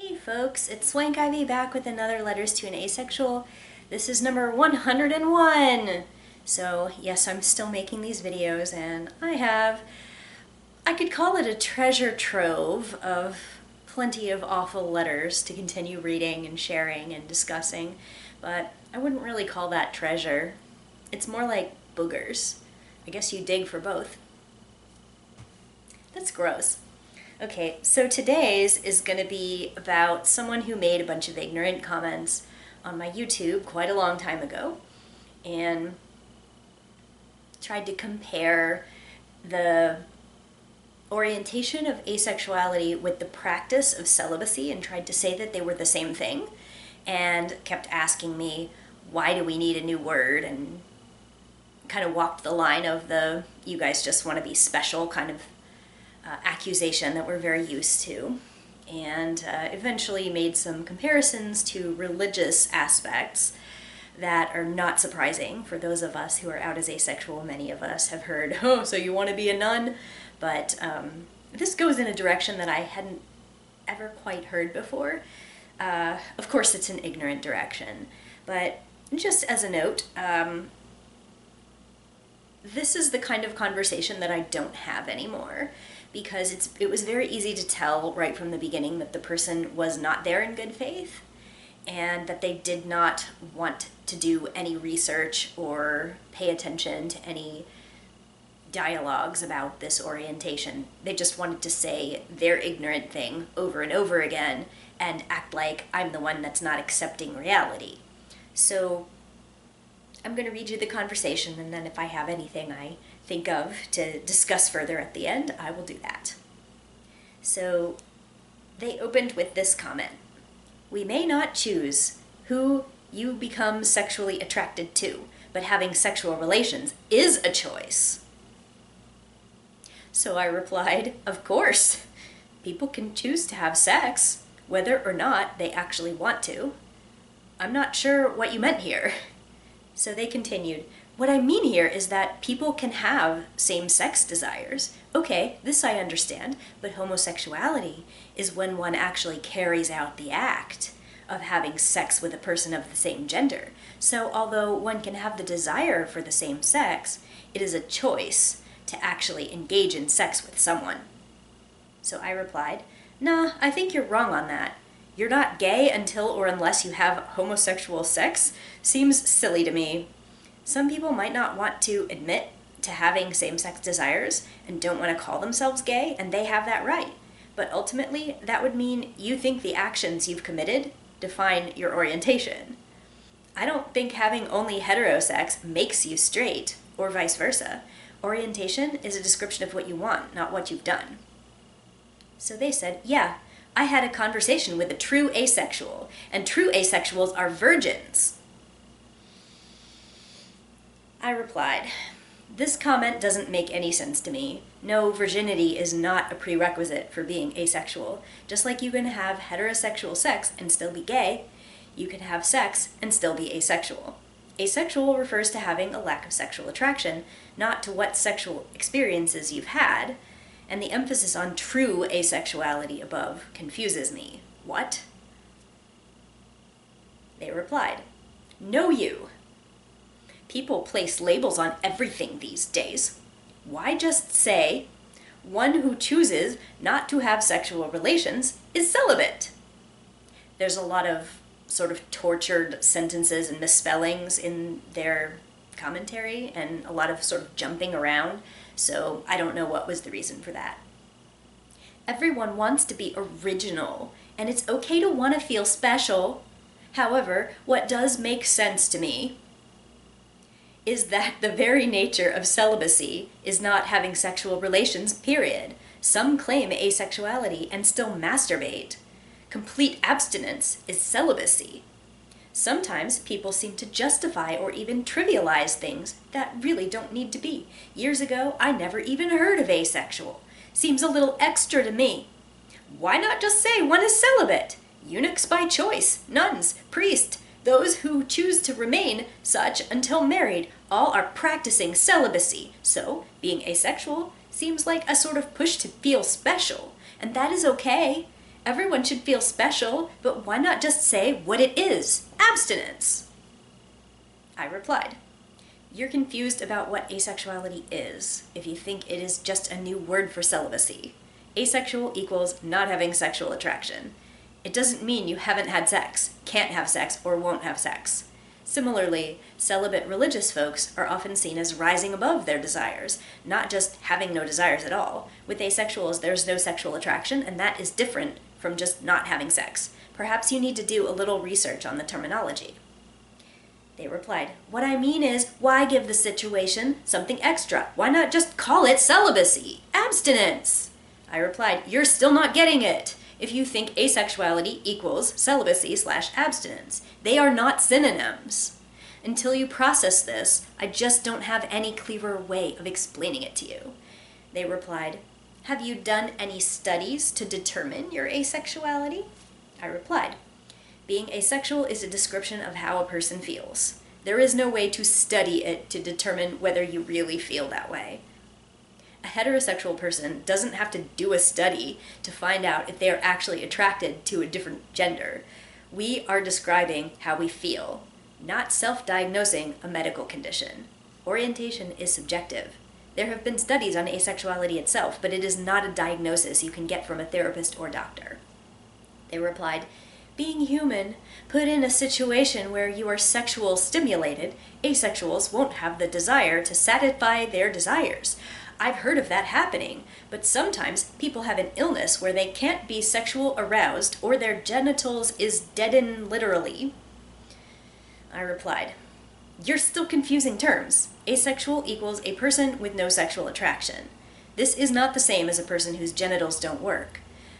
Hey folks, it's Swank Ivy back with another Letters to an Asexual. This is number 101! So yes, I'm still making these videos and I could call it a treasure trove of plenty of awful letters to continue reading and sharing and discussing, but I wouldn't really call that treasure. It's more like boogers. I guess you dig for both. That's gross. Okay, so today's is going to be about someone who made a bunch of ignorant comments on my YouTube quite a long time ago and tried to compare the orientation of asexuality with the practice of celibacy and tried to say that they were the same thing and kept asking me, why do we need a new word? And kind of walked the line of the you guys just want to be special kind of accusation that we're very used to, and eventually made some comparisons to religious aspects that are not surprising for those of us who are out as asexual. Many of us have heard, oh, so you want to be a nun? But this goes in a direction that I hadn't ever quite heard before. Of course, it's an ignorant direction, but just as a note, this is the kind of conversation that I don't have anymore, because it was very easy to tell right from the beginning that the person was not there in good faith and that they did not want to do any research or pay attention to any dialogues about this orientation. They just wanted to say their ignorant thing over and over again and act like I'm the one that's not accepting reality. So I'm going to read you the conversation, and then if I have anything I think of to discuss further at the end, I will do that. So they opened with this comment. We may not choose who you become sexually attracted to, but having sexual relations is a choice. So I replied, of course. People can choose to have sex, whether or not they actually want to. I'm not sure what you meant here. So they continued, what I mean here is that people can have same-sex desires. Okay, this I understand, but homosexuality is when one actually carries out the act of having sex with a person of the same gender. So although one can have the desire for the same sex, it is a choice to actually engage in sex with someone. So I replied, nah, I think you're wrong on that. You're not gay until or unless you have homosexual sex seems silly to me. Some people might not want to admit to having same-sex desires and don't want to call themselves gay, and they have that right. But ultimately, that would mean you think the actions you've committed define your orientation. I don't think having only heterosex makes you straight, or vice versa. Orientation is a description of what you want, not what you've done. So they said, yeah, I had a conversation with a true asexual, and true asexuals are virgins. I replied, this comment doesn't make any sense to me. No, virginity is not a prerequisite for being asexual. Just like you can have heterosexual sex and still be gay, you can have sex and still be asexual. Asexual refers to having a lack of sexual attraction, not to what sexual experiences you've had, and the emphasis on true asexuality above confuses me. What? They replied, know you. People place labels on everything these days. Why just say, one who chooses not to have sexual relations is celibate? There's a lot of sort of tortured sentences and misspellings in their commentary and a lot of sort of jumping around, so I don't know what was the reason for that. Everyone wants to be original, and it's okay to want to feel special. However, what does make sense to me is that the very nature of celibacy is not having sexual relations, period. Some claim asexuality and still masturbate. Complete abstinence is celibacy. Sometimes people seem to justify or even trivialize things that really don't need to be. Years ago, I never even heard of asexual. Seems a little extra to me. Why not just say one is celibate? Eunuchs by choice, nuns, priests, those who choose to remain such until married, all are practicing celibacy. So, being asexual seems like a sort of push to feel special, and that is okay. Everyone should feel special, but why not just say what it is? Abstinence. I replied, you're confused about what asexuality is if you think it is just a new word for celibacy. Asexual equals not having sexual attraction. It doesn't mean you haven't had sex, can't have sex, or won't have sex. Similarly, celibate religious folks are often seen as rising above their desires, not just having no desires at all. With asexuals, there's no sexual attraction, and that is different from just not having sex. Perhaps you need to do a little research on the terminology. They replied, what I mean is, why give the situation something extra? Why not just call it celibacy? Abstinence! I replied, you're still not getting it. If you think asexuality equals celibacy/abstinence, they are not synonyms. Until you process this, I just don't have any clearer way of explaining it to you. They replied, have you done any studies to determine your asexuality? I replied, being asexual is a description of how a person feels. There is no way to study it to determine whether you really feel that way. A heterosexual person doesn't have to do a study to find out if they are actually attracted to a different gender. We are describing how we feel, not self-diagnosing a medical condition. Orientation is subjective. There have been studies on asexuality itself, but it is not a diagnosis you can get from a therapist or doctor. They replied, being human, put in a situation where you are sexual stimulated, asexuals won't have the desire to satisfy their desires. I've heard of that happening, but sometimes people have an illness where they can't be sexual aroused or their genitals is deadened literally. I replied, you're still confusing terms. Asexual equals a person with no sexual attraction. This is not the same as a person whose genitals don't work.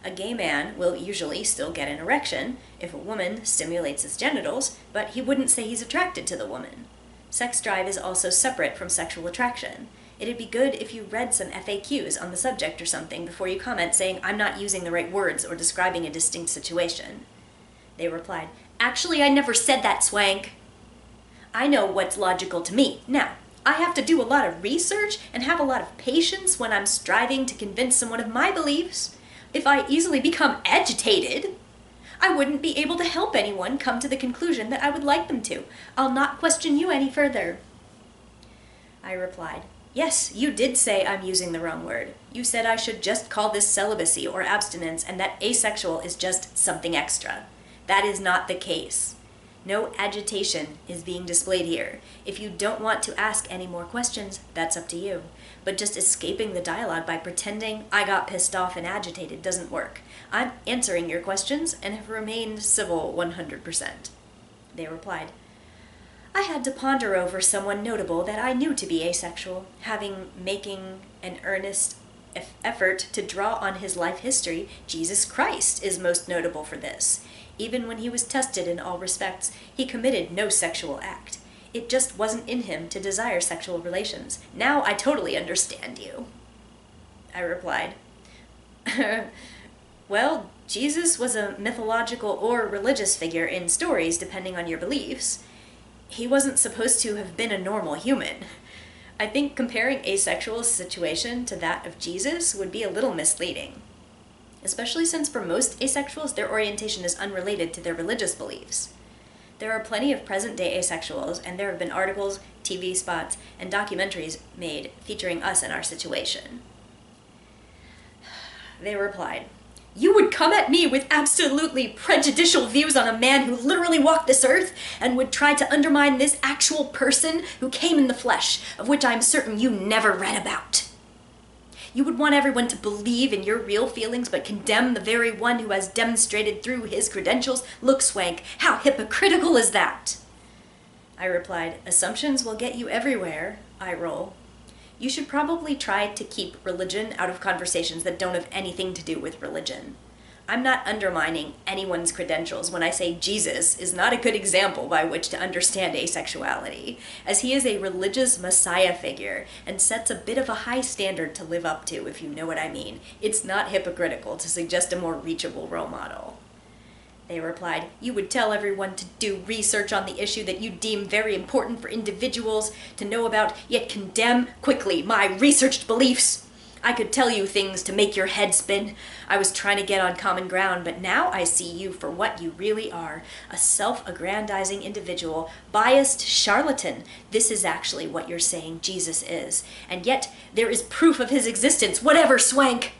A gay man will usually still get an erection if a woman stimulates his genitals, but he wouldn't say he's attracted to the woman. Sex drive is also separate from sexual attraction. It'd be good if you read some FAQs on the subject or something before you comment saying I'm not using the right words or describing a distinct situation. They replied, actually, I never said that, Swank. I know what's logical to me. Now, I have to do a lot of research and have a lot of patience when I'm striving to convince someone of my beliefs. If I easily become agitated, I wouldn't be able to help anyone come to the conclusion that I would like them to. I'll not question you any further. I replied, yes, you did say I'm using the wrong word. You said I should just call this celibacy or abstinence and that asexual is just something extra. That is not the case. No agitation is being displayed here. If you don't want to ask any more questions, that's up to you. But just escaping the dialogue by pretending I got pissed off and agitated doesn't work. I'm answering your questions and have remained civil 100%. They replied, I had to ponder over someone notable that I knew to be asexual, making an earnest effort to draw on his life history. Jesus Christ is most notable for this. Even when he was tested in all respects, he committed no sexual act. It just wasn't in him to desire sexual relations. Now I totally understand you. I replied, well, Jesus was a mythological or religious figure in stories depending on your beliefs. He wasn't supposed to have been a normal human. I think comparing asexual's situation to that of Jesus would be a little misleading, especially since for most asexuals, their orientation is unrelated to their religious beliefs. There are plenty of present-day asexuals, and there have been articles, TV spots, and documentaries made featuring us and our situation. They replied, you would come at me with absolutely prejudicial views on a man who literally walked this earth and would try to undermine this actual person who came in the flesh, of which I'm certain you never read about. You would want everyone to believe in your real feelings but condemn the very one who has demonstrated through his credentials. Look, Swank, how hypocritical is that? I replied, assumptions will get you everywhere, I roll. You should probably try to keep religion out of conversations that don't have anything to do with religion. I'm not undermining anyone's credentials when I say Jesus is not a good example by which to understand asexuality, as he is a religious messiah figure and sets a bit of a high standard to live up to, if you know what I mean. It's not hypocritical to suggest a more reachable role model. They replied, you would tell everyone to do research on the issue that you deem very important for individuals to know about, yet condemn quickly my researched beliefs. I could tell you things to make your head spin. I was trying to get on common ground, but now I see you for what you really are. A self-aggrandizing individual, biased charlatan. This is actually what you're saying Jesus is. And yet, there is proof of his existence, whatever, Swank!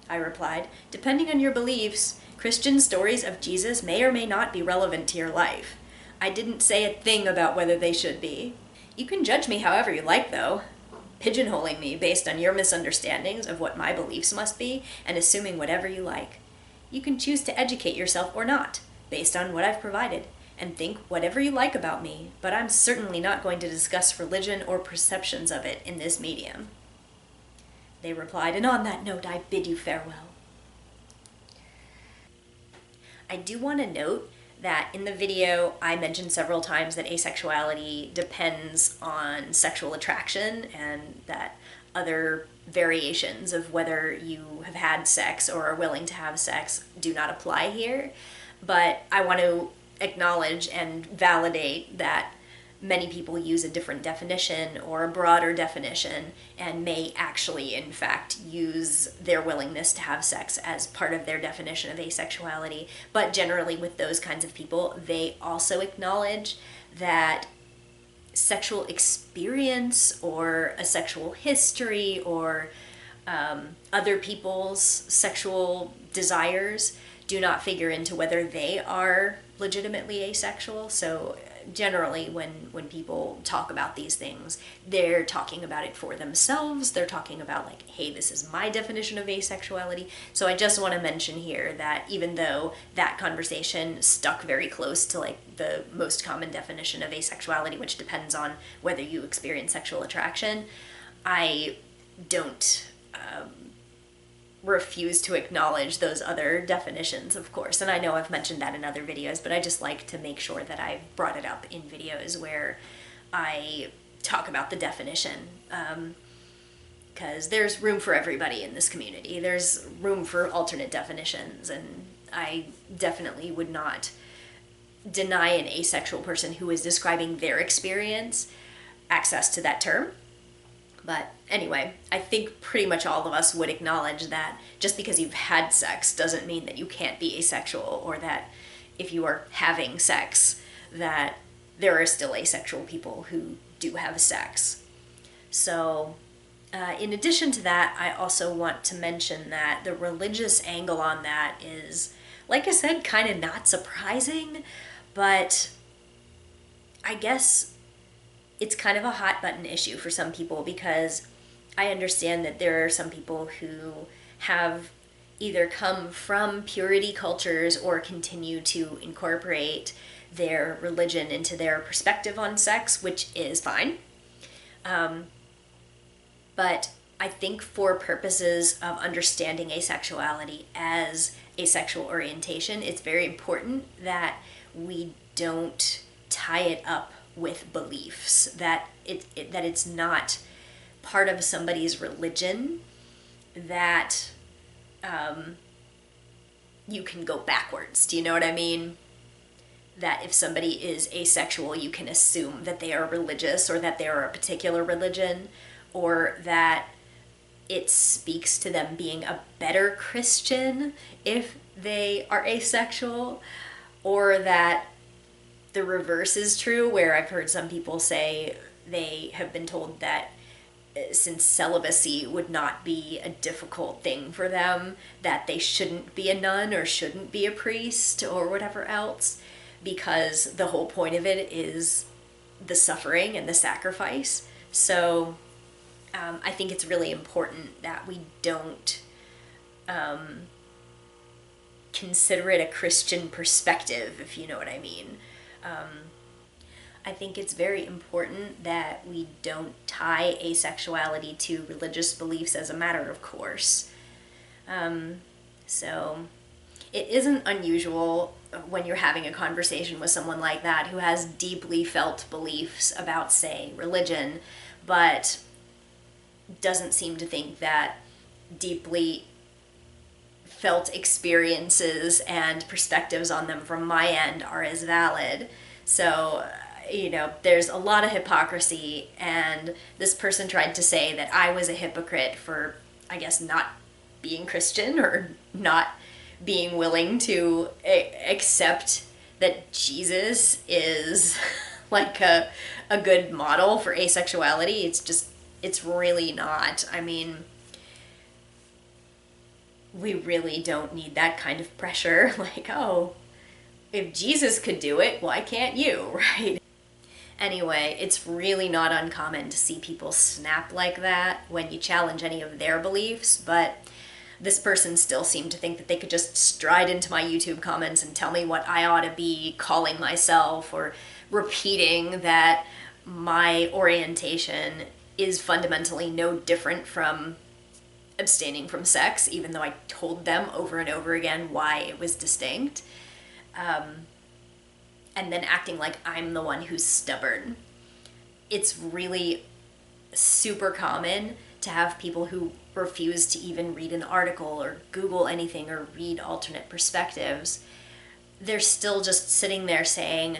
I replied, depending on your beliefs, Christian stories of Jesus may or may not be relevant to your life. I didn't say a thing about whether they should be. You can judge me however you like, though, pigeonholing me based on your misunderstandings of what my beliefs must be and assuming whatever you like. You can choose to educate yourself or not, based on what I've provided, and think whatever you like about me, but I'm certainly not going to discuss religion or perceptions of it in this medium. They replied, and on that note, I bid you farewell. I do want to note that in the video, I mentioned several times that asexuality depends on sexual attraction and that other variations of whether you have had sex or are willing to have sex do not apply here. But I want to acknowledge and validate that many people use a different definition or a broader definition and may actually, in fact, use their willingness to have sex as part of their definition of asexuality. But generally with those kinds of people, they also acknowledge that sexual experience or a sexual history or other people's sexual desires do not figure into whether they are legitimately asexual. So generally when people talk about these things, they're talking about it for themselves. They're talking about like, hey, this is my definition of asexuality. So I just want to mention here that even though that conversation stuck very close to like the most common definition of asexuality, which depends on whether you experience sexual attraction, I don't refuse to acknowledge those other definitions, of course. And I know I've mentioned that in other videos, but I just like to make sure that I've brought it up in videos where I talk about the definition, because there's room for everybody in this community. There's room for alternate definitions, and I definitely would not deny an asexual person who is describing their experience access to that term. But anyway, I think pretty much all of us would acknowledge that just because you've had sex doesn't mean that you can't be asexual, or that if you are having sex, that there are still asexual people who do have sex. So in addition to that, I also want to mention that the religious angle on that is, like I said, kind of not surprising, but I guess it's kind of a hot button issue for some people, because I understand that there are some people who have either come from purity cultures or continue to incorporate their religion into their perspective on sex, which is fine. But I think for purposes of understanding asexuality as a sexual orientation, it's very important that we don't tie it up with beliefs, that it's not part of somebody's religion, that you can go backwards. Do you know what I mean? That if somebody is asexual, you can assume that they are religious, or that they are a particular religion, or that it speaks to them being a better Christian if they are asexual, or that the reverse is true, where I've heard some people say they have been told that since celibacy would not be a difficult thing for them, that they shouldn't be a nun or shouldn't be a priest or whatever else, because the whole point of it is the suffering and the sacrifice. So I think it's really important that we don't consider it a Christian perspective, if you know what I mean. I think it's very important that we don't tie asexuality to religious beliefs as a matter of course. So it isn't unusual when you're having a conversation with someone like that who has deeply felt beliefs about, say, religion, but doesn't seem to think that deeply felt experiences and perspectives on them from my end are as valid. So, there's a lot of hypocrisy, and this person tried to say that I was a hypocrite for I guess, not being Christian or not being willing to accept that Jesus is like a good model for asexuality. It's really not. I mean, we really don't need that kind of pressure. Like, oh, if Jesus could do it, why can't you, right? Anyway, it's really not uncommon to see people snap like that when you challenge any of their beliefs, but this person still seemed to think that they could just stride into my YouTube comments and tell me what I ought to be calling myself, or repeating that my orientation is fundamentally no different from abstaining from sex, even though I told them over and over again why it was distinct. And then acting like I'm the one who's stubborn. It's really super common to have people who refuse to even read an article or Google anything or read alternate perspectives. They're still just sitting there saying,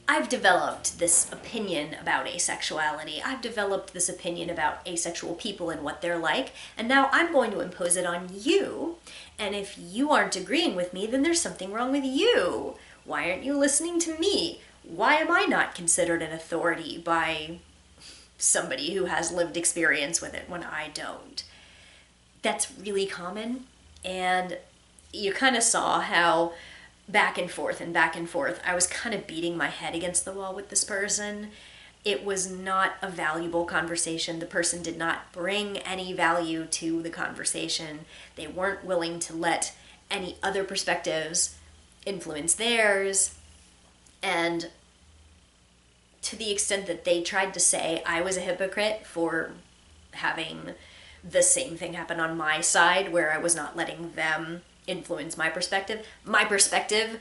I've developed this opinion about asexuality. I've developed this opinion about asexual people and what they're like, and now I'm going to impose it on you. And if you aren't agreeing with me, then there's something wrong with you. Why aren't you listening to me? Why am I not considered an authority by somebody who has lived experience with it when I don't? That's really common, and you kind of saw how back and forth, I was kind of beating my head against the wall with this person. It was not a valuable conversation. The person did not bring any value to the conversation. They weren't willing to let any other perspectives influence theirs, and to the extent that they tried to say I was a hypocrite for having the same thing happen on my side, where I was not letting them influence my perspective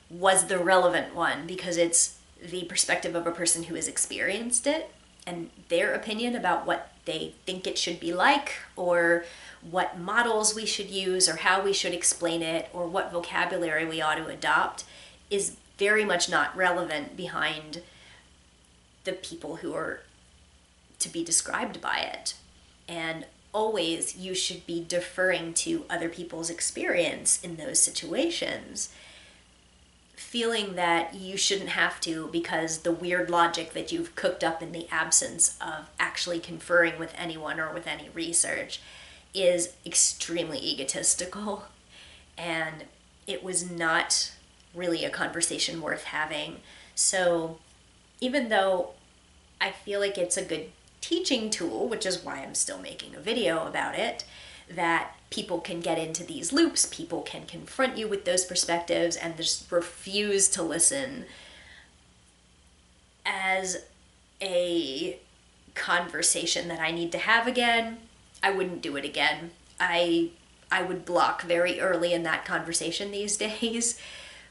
was the relevant one, because it's the perspective of a person who has experienced it, and their opinion about what they think it should be like, or what models we should use, or how we should explain it, or what vocabulary we ought to adopt, is very much not relevant behind the people who are to be described by it. And always you should be deferring to other people's experience in those situations, feeling that you shouldn't have to, because the weird logic that you've cooked up in the absence of actually conferring with anyone or with any research is extremely egotistical, and it was not really a conversation worth having. So even though I feel like it's a good teaching tool, which is why I'm still making a video about it, that people can get into these loops, people can confront you with those perspectives and just refuse to listen, as a conversation that I need to have again, I wouldn't do it again. I would block very early in that conversation these days,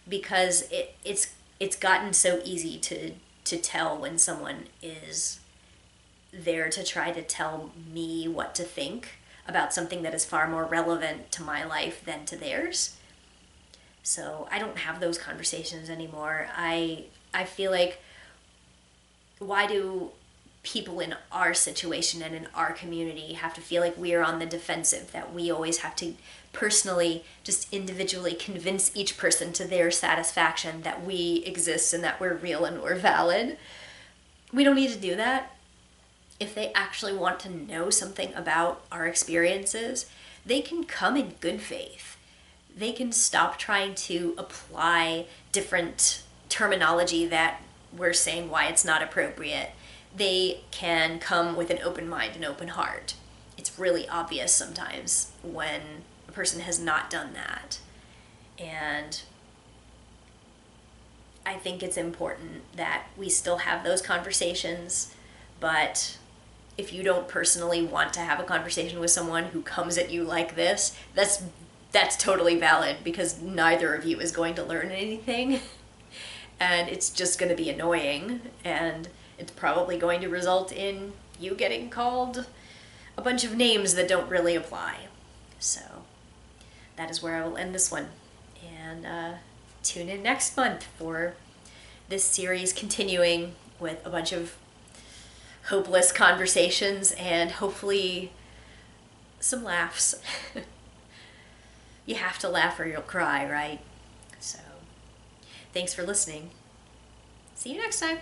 because it's gotten so easy to tell when someone is there to try to tell me what to think about something that is far more relevant to my life than to theirs. So I don't have those conversations anymore. I feel like, why do people in our situation and in our community have to feel like we are on the defensive, that we always have to personally, just individually convince each person to their satisfaction that we exist and that we're real and we're valid? We don't need to do that. If they actually want to know something about our experiences, they can come in good faith. They can stop trying to apply different terminology that we're saying why it's not appropriate. They can come with an open mind and open heart. It's really obvious sometimes when a person has not done that. And I think it's important that we still have those conversations, but if you don't personally want to have a conversation with someone who comes at you like this, that's totally valid, because neither of you is going to learn anything. And it's just going to be annoying, and it's probably going to result in you getting called a bunch of names that don't really apply. So that is where I will end this one. And tune in next month for this series continuing with a bunch of hopeless conversations, and hopefully some laughs. You have to laugh or you'll cry, right? So, thanks for listening. See you next time.